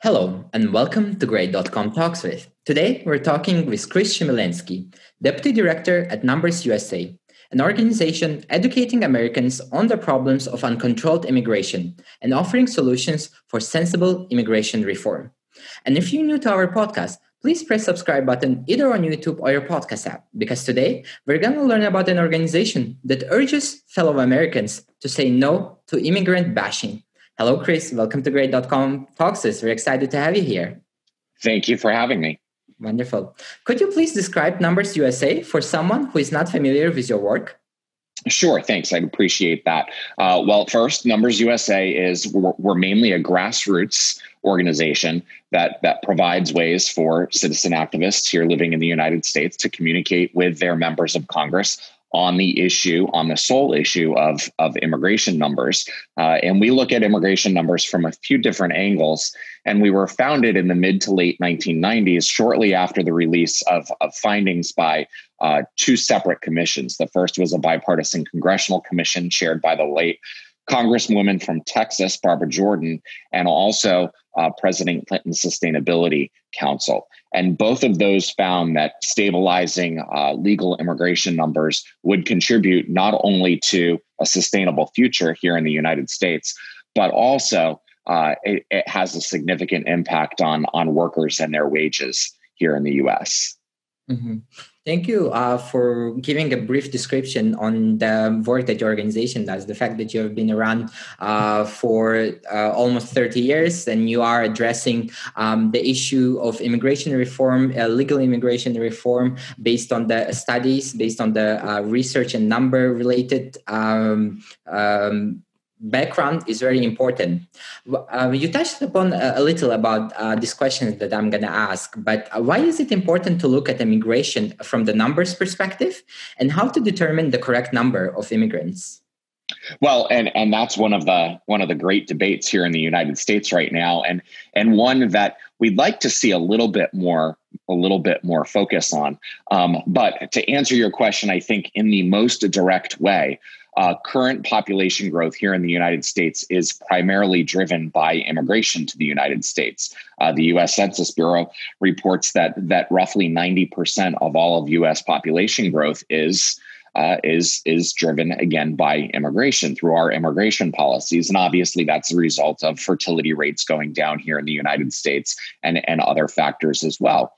Hello, and welcome to Grade.com Talks With. Today, we're talking with Chris Shimilensky, Deputy Director at NumbersUSA, an organization educating Americans on the problems of uncontrolled immigration and offering solutions for sensible immigration reform. And if you're new to our podcast, please press subscribe button either on YouTube or your podcast app, because today we're going to learn about an organization that urges fellow Americans to say no to immigrant bashing. Hello, Chris. Welcome to Grade.com Talks. We're excited to have you here. Thank you for having me. Wonderful. Could you please describe Numbers USA for someone who is not familiar with your work? Sure, thanks. I appreciate that. Well, first, Numbers USA we're mainly a grassroots organization that provides ways for citizen activists here living in the United States to communicate with their members of Congress on the sole issue of immigration numbers. And we look at immigration numbers from a few different angles. And we were founded in the mid to late 1990s, shortly after the release of findings by two separate commissions. The first was a bipartisan congressional commission chaired by the late Congresswoman from Texas, Barbara Jordan, and also President Clinton's Sustainability Council. And both of those found that stabilizing legal immigration numbers would contribute not only to a sustainable future here in the United States, but also it has a significant impact on workers and their wages here in the U.S. Mm-hmm. Thank you for giving a brief description on the work that your organization does. The fact that you have been around for almost 30 years and you are addressing the issue of immigration reform, legal immigration reform, based on the studies, based on the research and number related background is very important. You touched upon a little about these questions that I'm going to ask, but why is it important to look at immigration from the numbers perspective, and how to determine the correct number of immigrants? Well, and that's one of the great debates here in the United States right now, and one that we'd like to see a little bit more focus on. But to answer your question, I think in the most direct way, current population growth here in the United States is primarily driven by immigration to the United States. The U.S. Census Bureau reports that roughly 90% of all of U.S. population growth is driven again by immigration through our immigration policies. And obviously that's a result of fertility rates going down here in the United States and other factors as well.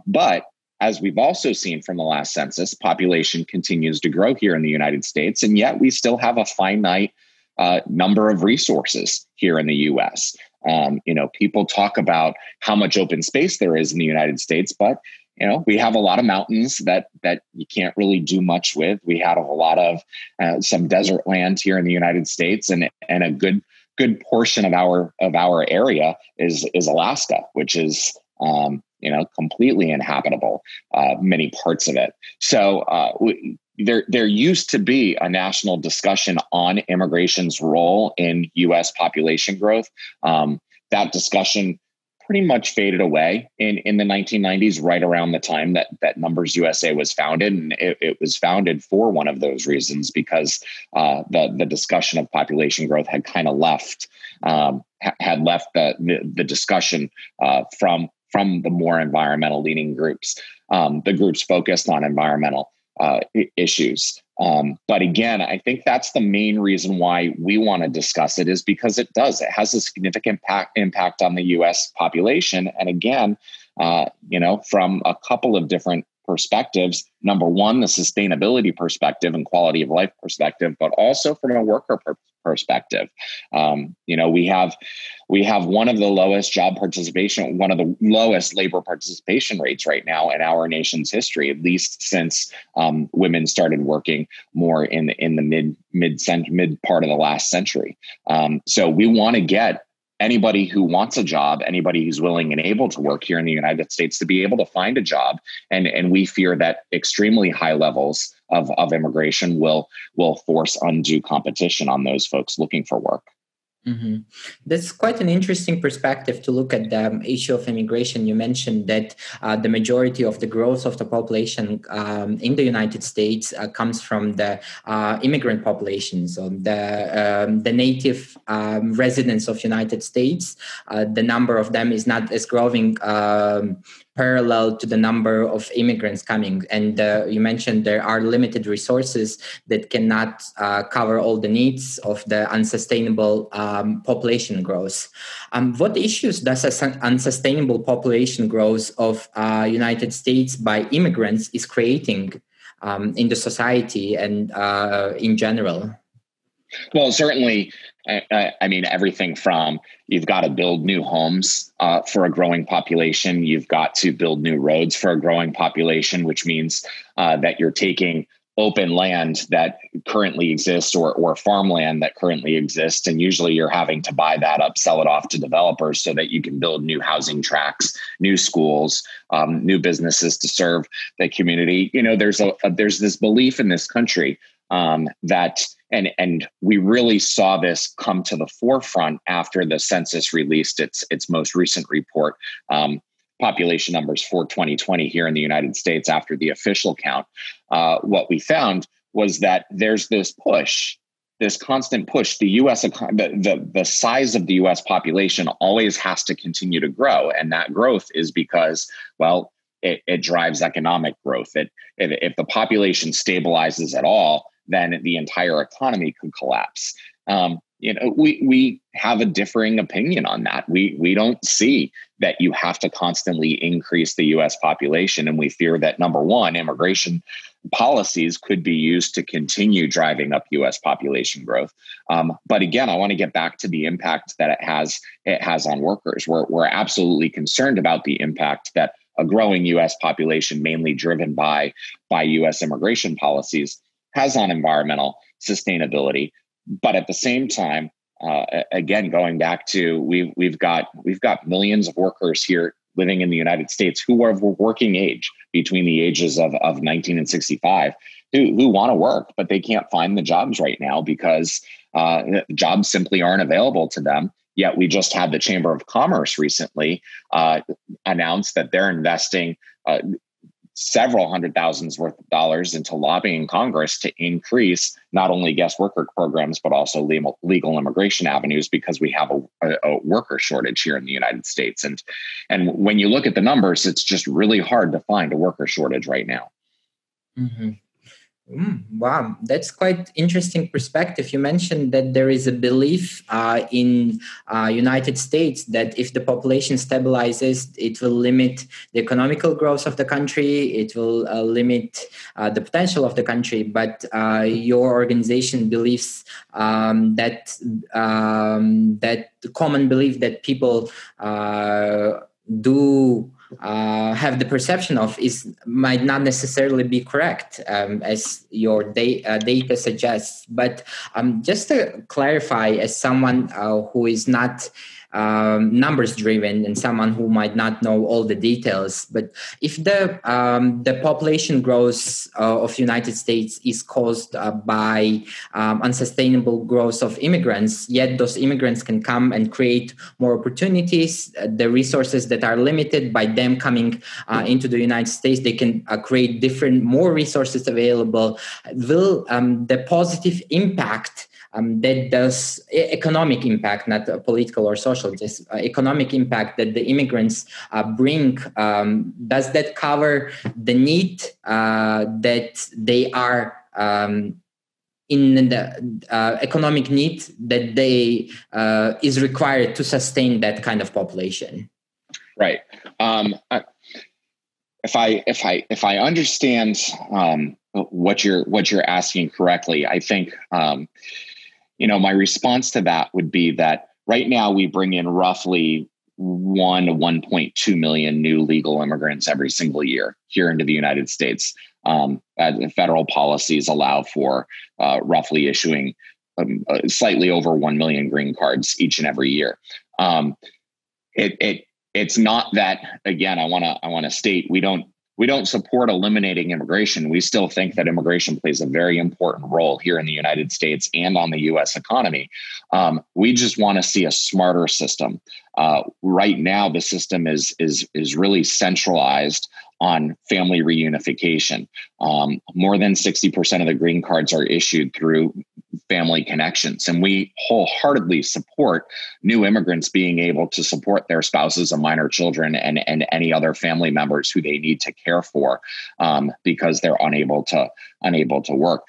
But as we've also seen from the last census, population continues to grow here in the United States, and yet we still have a finite number of resources here in the U.S. People talk about how much open space there is in the United States, but we have a lot of mountains that you can't really do much with. We have a lot of some desert land here in the United States, and a good portion of our area is Alaska, which is completely inhabitable, many parts of it. So there used to be a national discussion on immigration's role in U.S. population growth. That discussion pretty much faded away in the 1990s, right around the time that Numbers USA was founded. And it was founded for one of those reasons, because the discussion of population growth had kind of left the discussion from the more environmental leaning groups, the groups focused on environmental issues. But again, I think that's the main reason why we want to discuss it, is because it has a significant impact on the U.S. population. And again, from a couple of different perspectives. Number one, the sustainability perspective and quality of life perspective, but also from a worker perspective. We have one of the lowest one of the lowest labor participation rates right now in our nation's history, at least since women started working more in the mid part of the last century. So we want to get anybody who wants a job, anybody who's willing and able to work here in the United States, to be able to find a job. And we fear that extremely high levels of immigration will force undue competition on those folks looking for work. Mm-hmm. That's quite an interesting perspective to look at the issue of immigration. You mentioned that the majority of the growth of the population in the United States comes from the immigrant population. So the native residents of United States, the number of them is not as growing parallel to the number of immigrants coming. And you mentioned there are limited resources that cannot cover all the needs of the unsustainable population growth. What issues does unsustainable population growth of United States by immigrants is creating in the society and in general? Well, certainly, I mean, everything from you've got to build new homes for a growing population. You've got to build new roads for a growing population, which means that you're taking open land that currently exists or farmland that currently exists. And usually you're having to buy that up, sell it off to developers so that you can build new housing tracts, new schools, new businesses to serve the community. You know, there's this belief in this country that and we really saw this come to the forefront after the census released its most recent report, population numbers for 2020 here in the United States after the official count. What we found was that there's this constant push. The U.S. the size of the U.S. population always has to continue to grow, and that growth is because, well, it drives economic growth. If the population stabilizes at all, then the entire economy could collapse. We have a differing opinion on that. We don't see that you have to constantly increase the U.S. population, and we fear that, number one, immigration policies could be used to continue driving up U.S. population growth. But again, I want to get back to the impact that it has on workers. We're absolutely concerned about the impact that a growing U.S. population, mainly driven by U.S. immigration policies, has on environmental sustainability. But at the same time, again, going back to we've got millions of workers here living in the United States who are of working age between the ages of 19 and 65 who want to work, but they can't find the jobs right now because jobs simply aren't available to them. Yet we just had the Chamber of Commerce recently announce that they're investing several $100,000s worth of dollars into lobbying Congress to increase not only guest worker programs, but also legal immigration avenues, because we have a worker shortage here in the United States. And when you look at the numbers, it's just really hard to find a worker shortage right now. Mm-hmm. Wow, that's quite interesting perspective. You mentioned that there is a belief in United States that if the population stabilizes, it will limit the economical growth of the country. It will limit the potential of the country. But your organization believes that the common belief that people do have the perception of might not necessarily be correct, as your data suggests. But just to clarify, as someone who is not numbers driven and someone who might not know all the details, but if the population growth of United States is caused by unsustainable growth of immigrants, yet those immigrants can come and create more opportunities, the resources that are limited by them coming into the United States, they can create more resources available. Will the positive impact that does economic impact, not political or social, just economic impact that the immigrants bring, does that cover the need that they are in the economic need that they is required to sustain that kind of population? Right. If I understand what you're asking correctly, I think my response to that would be that right now we bring in roughly 1 to 1.2 million new legal immigrants every single year here into the United States. Federal policies allow for roughly issuing slightly over 1 million green cards each and every year. It's not that, again, I want to state we don't we don't support eliminating immigration. We still think that immigration plays a very important role here in the United States and on the U.S. economy. We just want to see a smarter system. Right now, the system is really centralized on family reunification. More than 60% of the green cards are issued through family connections. And we wholeheartedly support new immigrants being able to support their spouses and minor children and any other family members who they need to care for because they're unable to work.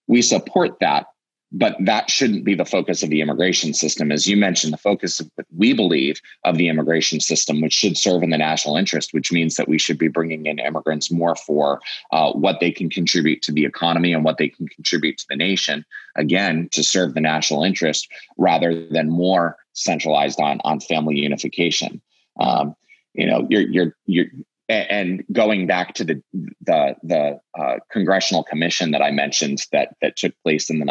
We support that. But that shouldn't be the focus of the immigration system. As you mentioned, the focus of what we believe of the immigration system, which should serve in the national interest, which means that we should be bringing in immigrants more for what they can contribute to the economy and what they can contribute to the nation, again, to serve the national interest rather than more centralized on family unification. And going back to the congressional commission that I mentioned that took place in the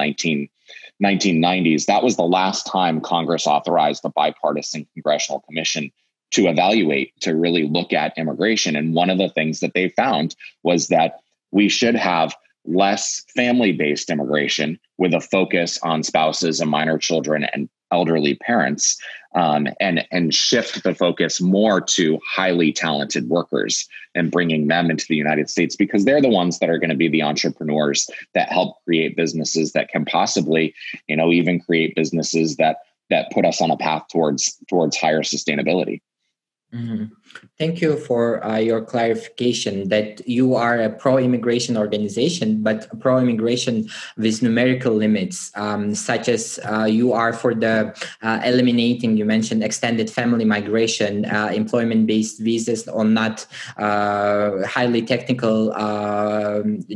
1990s, that was the last time Congress authorized a bipartisan congressional commission to evaluate, to really look at immigration. And one of the things that they found was that we should have less family-based immigration with a focus on spouses and minor children and elderly parents, and shift the focus more to highly talented workers and bringing them into the United States, because they're the ones that are going to be the entrepreneurs that help create businesses that can possibly, even create businesses that put us on a path towards higher sustainability. Mm-hmm. Thank you for your clarification that you are a pro-immigration organization, but pro-immigration with numerical limits, such as you are for the eliminating, you mentioned extended family migration, employment-based visas on not highly technical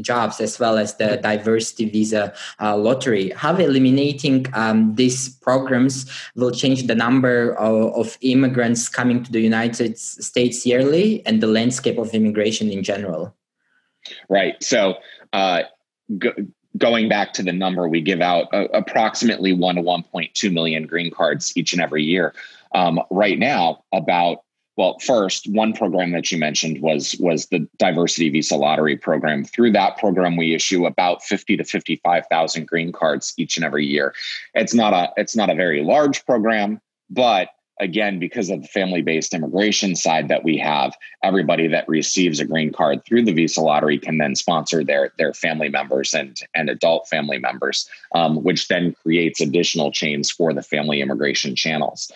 jobs, as well as the diversity visa lottery. How eliminating these programs will change the number of immigrants coming to the United States yearly and the landscape of immigration in general? Right. So going back to the number, we give out approximately 1 to 1.2 million green cards each and every year. Right now, first, one program that you mentioned was the diversity visa lottery program. Through that program, we issue about 50 to 55,000 green cards each and every year. It's not a very large program, but again, because of the family-based immigration side that we have, everybody that receives a green card through the visa lottery can then sponsor their family members and adult family members, which then creates additional chains for the family immigration channels.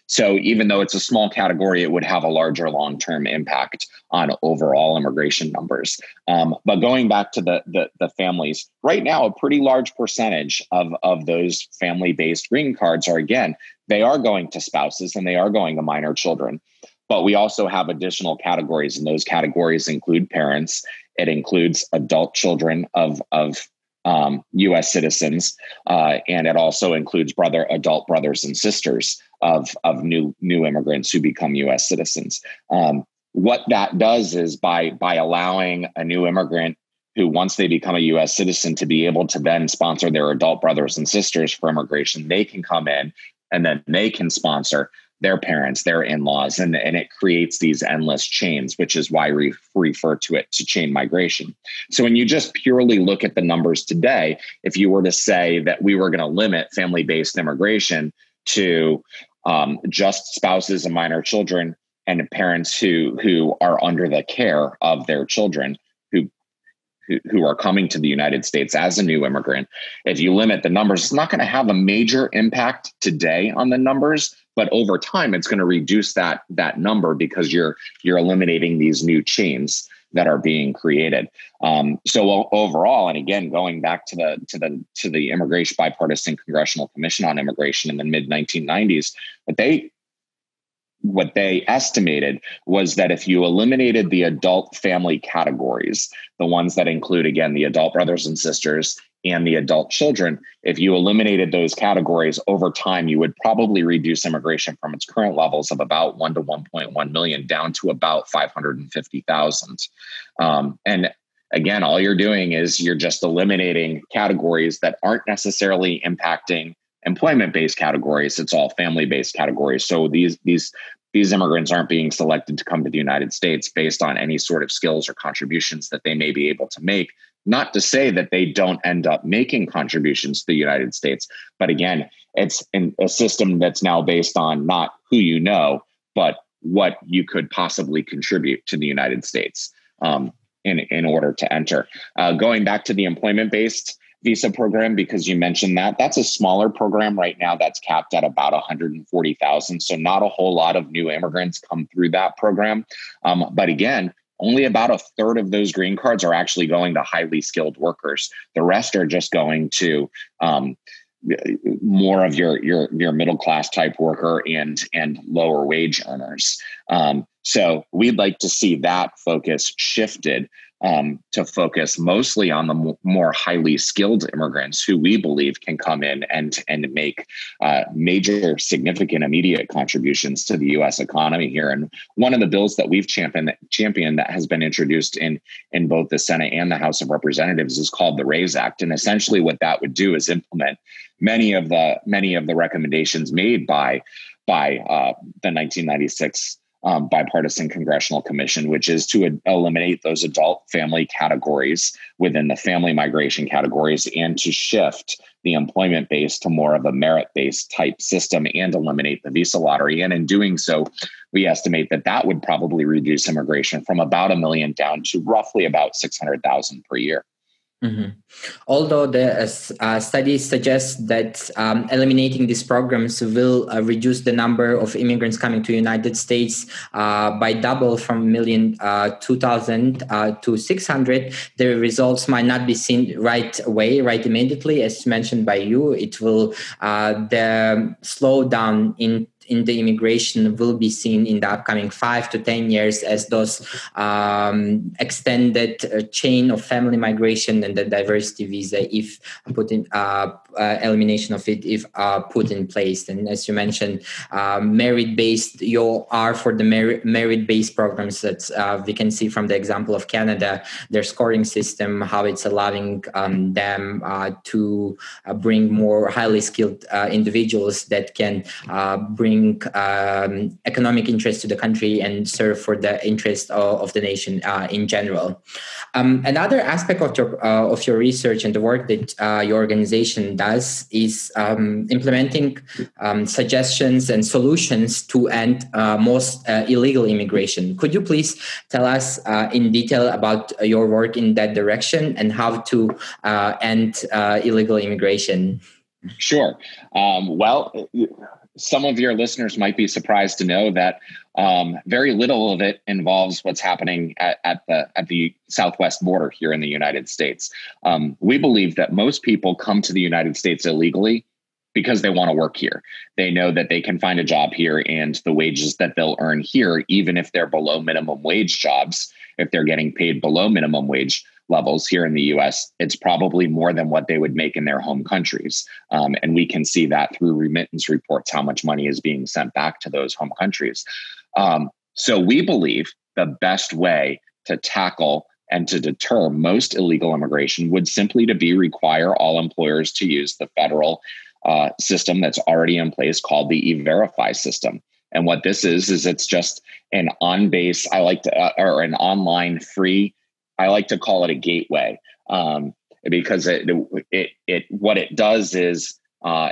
So even though it's a small category, it would have a larger long-term impact on overall immigration numbers. But going back to the families, right now, a pretty large percentage of those family-based green cards are, again, they are going to spouses and they are going to minor children. But we also have additional categories, and those categories include parents. It includes adult children of U.S. citizens, and it also includes adult brothers and sisters of new immigrants who become U.S. citizens. What that does is by allowing a new immigrant who, once they become a U.S. citizen, to be able to then sponsor their adult brothers and sisters for immigration, they can come in and then they can sponsor their parents, their in-laws, and it creates these endless chains, which is why we refer to it to chain migration. So when you just purely look at the numbers today, if you were to say that we were going to limit family-based immigration to just spouses and minor children and parents who are under the care of their children who are coming to the United States as a new immigrant, if you limit the numbers, it's not going to have a major impact today on the numbers, but over time, it's going to reduce that number because you're eliminating these new chains that are being created. So overall, and again, going back to the Immigration Bipartisan Congressional Commission on Immigration in the mid-1990s, what they estimated was that if you eliminated the adult family categories, the ones that include, again, the adult brothers and sisters and the adult children, if you eliminated those categories over time, you would probably reduce immigration from its current levels of about 1 to 1.1 million down to about 550,000. And again, all you're doing is you're just eliminating categories that aren't necessarily impacting employment-based categories. It's all family-based categories. So these these immigrants aren't being selected to come to the United States based on any sort of skills or contributions that they may be able to make. Not to say that they don't end up making contributions to the United States, but again, it's a system that's now based on not who you know, but what you could possibly contribute to the United States in order to enter. Going back to the employment-based visa program, because you mentioned that, that's a smaller program right now that's capped at about 140,000. So not a whole lot of new immigrants come through that program. But again, only about a third of those green cards are actually going to highly skilled workers. The rest are just going to more of your middle class type worker and lower wage earners. So we'd like to see that focus shifted to focus mostly on the more highly skilled immigrants who we believe can come in and make major, significant, immediate contributions to the U.S. economy here. And one of the bills that we've championed that has been introduced in both the Senate and the House of Representatives is called the RAISE Act. And essentially what that would do is implement many of the recommendations made by the 1996 bipartisan congressional commission, which is to eliminate those adult family categories within the family migration categories and to shift the employment base to more of a merit-based type system and eliminate the visa lottery. And in doing so, we estimate that would probably reduce immigration from about 1 million down to roughly about 600,000 per year. Mm-hmm. Although the studies suggest that eliminating these programs will reduce the number of immigrants coming to the United States by double from 2,000 to 600, the results might not be seen right away, right immediately. As mentioned by you, it will the slowdown in the immigration will be seen in the upcoming 5 to 10 years as those extended chain of family migration and the diversity visa, if put in elimination of it, if put in place. And as you mentioned, merit-based, you are for the merit-based programs that we can see from the example of Canada, their scoring system, how it's allowing them to bring more highly skilled individuals that can bring economic interest to the country and serve for the interest of the nation in general. Another aspect of your research and the work that your organization does is implementing suggestions and solutions to end most illegal immigration. Could you please tell us in detail about your work in that direction and how to end illegal immigration? Sure. Well, some of your listeners might be surprised to know that very little of it involves what's happening at the southwest border here in the United States. We believe that most people come to the United States illegally because they want to work here. They know that they can find a job here and the wages that they'll earn here, even if they're below minimum wage jobs, if they're getting paid below minimum wage levels here in the US, it's probably more than what they would make in their home countries. And we can see that through remittance reports, how much money is being sent back to those home countries. So we believe the best way to tackle and to deter most illegal immigration would simply to be require all employers to use the federal system that's already in place called the E-Verify system. And what this is it's just an on-base, or an online free, I like to call it a gateway, because what it does is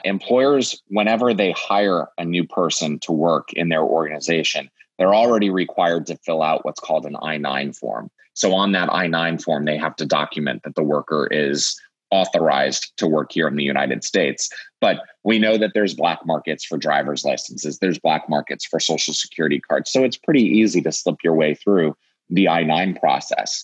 employers, whenever they hire a new person to work in their organization, they're already required to fill out what's called an I-9 form. So on that I-9 form, they have to document that the worker is authorized to work here in the United States. But we know that there's black markets for driver's licenses. There's black markets for Social Security cards. So it's pretty easy to slip your way through the I-9 process.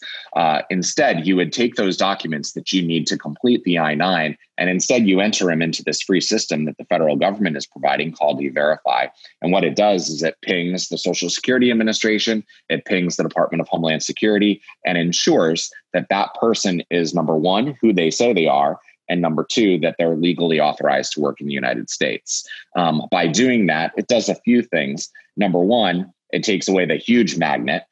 Instead, you would take those documents that you need to complete the I-9, and instead you enter them into this free system that the federal government is providing called E-Verify. And what it does is it pings the Social Security Administration, it pings the Department of Homeland Security, and ensures that that person is, number one, who they say they are, and number two, that they're legally authorized to work in the United States. By doing that, it does a few things. Number one, it takes away the huge magnet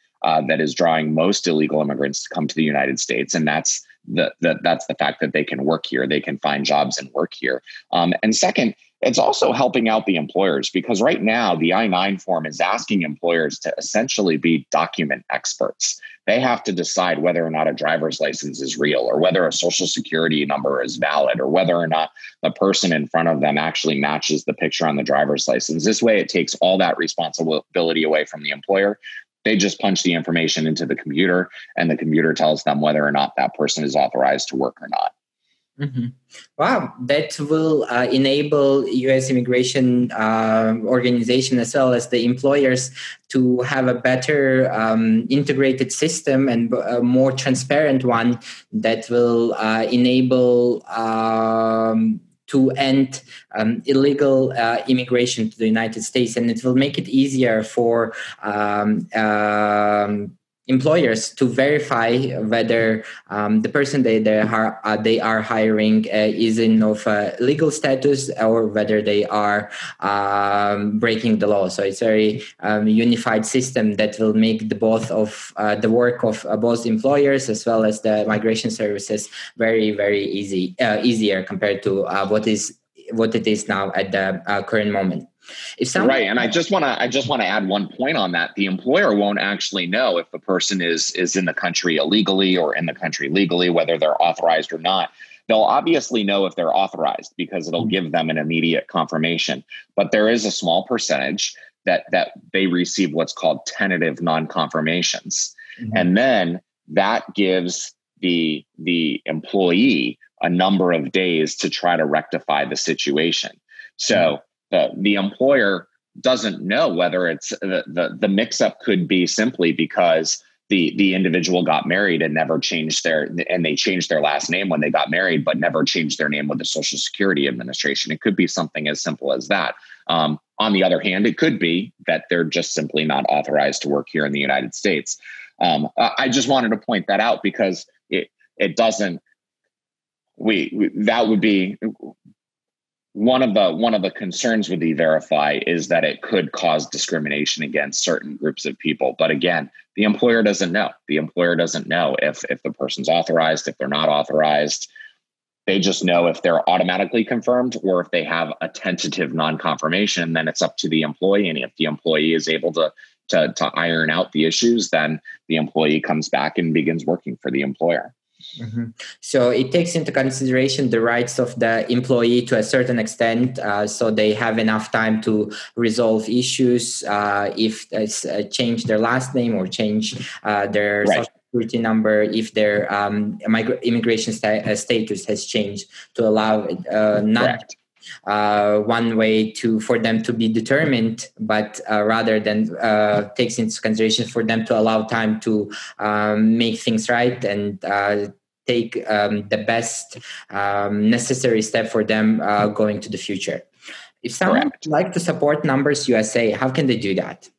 that is drawing most illegal immigrants to come to the United States. And that's the fact that they can work here, they can find jobs and work here. And second, It's also helping out the employers, because right now the I-9 form is asking employers to essentially be document experts. They have to decide whether or not a driver's license is real, or whether a social security number is valid, or whether or not the person in front of them actually matches the picture on the driver's license. This way, it takes all that responsibility away from the employer. They just punch the information into the computer, and the computer tells them whether or not that person is authorized to work or not. Mm-hmm. Wow, that will enable U.S. immigration organization as well as the employers to have a better integrated system and a more transparent one that will enable to end illegal immigration to the United States, and it will make it easier for employers to verify whether the person they are hiring is in of legal status, or whether they are breaking the law. So it's a very unified system that will make the both of the work of both employers as well as the migration services very, very easier compared to what it is now at the current moment. Right. And I just want to add one point on that. The employer won't actually know if the person is in the country illegally or in the country legally, whether they're authorized or not. They'll obviously know if they're authorized, because it'll give them an immediate confirmation. But there is a small percentage that they receive what's called tentative non-confirmations. Mm-hmm. And then that gives the employee a number of days to try to rectify the situation. So the employer doesn't know whether it's the mix-up could be simply because the individual got married and never changed they changed their last name when they got married, but never changed their name with the Social Security Administration. It could be something as simple as that. On the other hand, it could be that they're just simply not authorized to work here in the United States. I just wanted to point that out, because it doesn't. That would be. One of the concerns with E-Verify is that it could cause discrimination against certain groups of people. But again, the employer doesn't know. The employer doesn't know if the person's authorized, if they're not authorized. They just know if they're automatically confirmed or if they have a tentative non-confirmation. Then it's up to the employee. And if the employee is able to iron out the issues, then the employee comes back and begins working for the employer. Mm-hmm. So it takes into consideration the rights of the employee to a certain extent, so they have enough time to resolve issues if it's change their last name or change their social security number, if their immigration status has changed, to allow not one way for them to be determined, but rather than takes into consideration for them to allow time to make things right and take the best necessary step for them going to the future. If someone would like to support Numbers USA, how can they do that?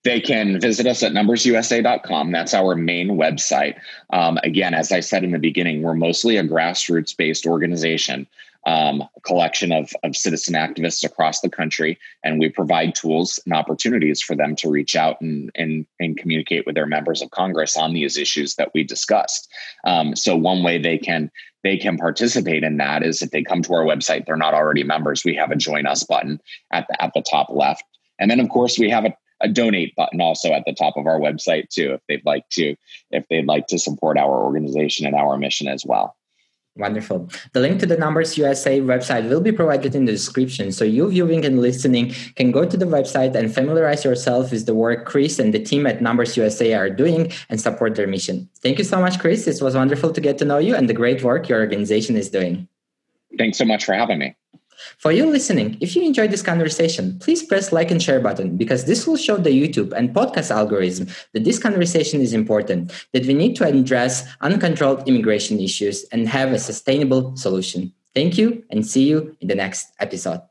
They can visit us at NumbersUSA.com. That's our main website. Again, as I said in the beginning, we're mostly a grassroots-based organization, a collection of citizen activists across the country, and we provide tools and opportunities for them to reach out and communicate with their members of Congress on these issues that we discussed. So one way they can participate in that is if they come to our website, they're not already members, we have a Join Us button at the top left. And then, of course, we have a donate button also at the top of our website too, if they'd like to support our organization and our mission as well. Wonderful. The link to the Numbers USA website will be provided in the description, so you viewing and listening can go to the website and familiarize yourself with the work Chris and the team at Numbers USA are doing and support their mission. Thank you so much, Chris. It was wonderful to get to know you and the great work your organization is doing. Thanks so much for having me. For you listening, if you enjoyed this conversation, please press like and share button, because this will show the YouTube and podcast algorithm that this conversation is important, that we need to address uncontrolled immigration issues and have a sustainable solution. Thank you, and see you in the next episode.